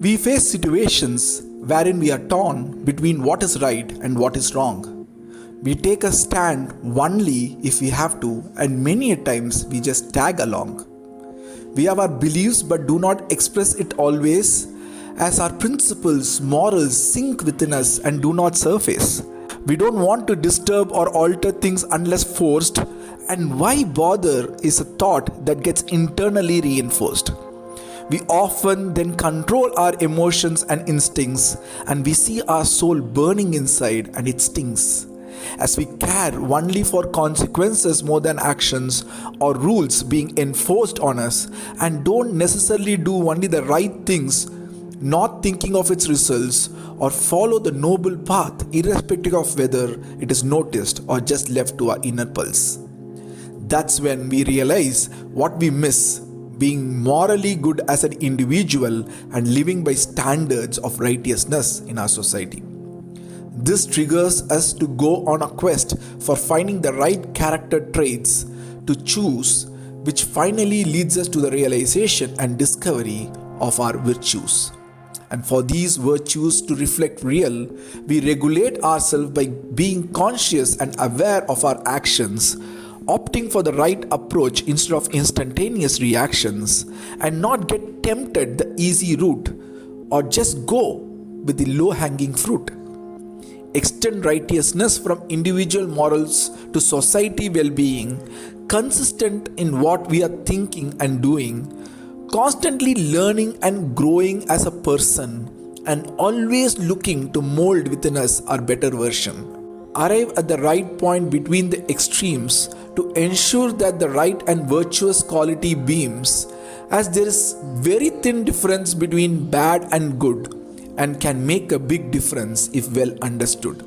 We face situations wherein we are torn between what is right and what is wrong. We take a stand only if we have to, and many a times we just tag along. We have our beliefs but do not express it always, as our principles, morals sink within us and do not surface. We don't want to disturb or alter things unless forced, and why bother is a thought that gets internally reinforced. We often then control our emotions and instincts, and we see our soul burning inside and it stings. As we care only for consequences more than actions or rules being enforced on us, and don't necessarily do only the right things, not thinking of its results, or follow the noble path irrespective of whether it is noticed or just left to our inner pulse. That's when we realize what we miss, being morally good as an individual and living by standards of righteousness in our society. This triggers us to go on a quest for finding the right character traits to choose, which finally leads us to the realization and discovery of our virtues. And for these virtues to reflect real, we regulate ourselves by being conscious and aware of our actions, opting for the right approach instead of instantaneous reactions, and not get tempted the easy route or just go with the low-hanging fruit. Extend righteousness from individual morals to society well-being, consistent in what we are thinking and doing, constantly learning and growing as a person, and always looking to mold within us our better version. Arrive at the right point between the extremes to ensure that the right and virtuous quality beams, as there is very thin difference between bad and good and can make a big difference if well understood.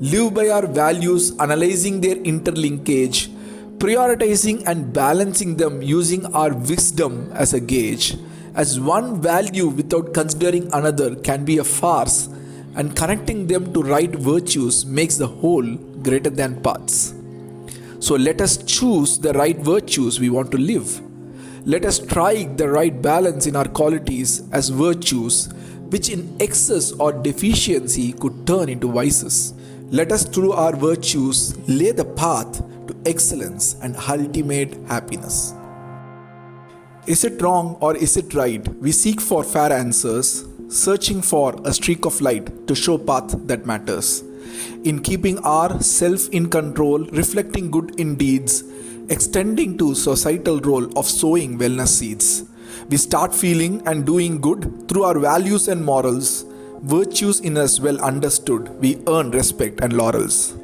Live by our values, analyzing their interlinkage, prioritizing and balancing them using our wisdom as a gauge, as one value without considering another can be a farce, and connecting them to right virtues makes the whole greater than parts. So let us choose the right virtues we want to live. Let us strike the right balance in our qualities as virtues, which in excess or deficiency could turn into vices. Let us through our virtues lay the path to excellence and ultimate happiness. Is it wrong or is it right? We seek for fair answers, searching for a streak of light to show path that matters. In keeping our self in control, reflecting good in deeds, extending to societal role of sowing wellness seeds. We start feeling and doing good through our values and morals, virtues in us well understood, we earn respect and laurels.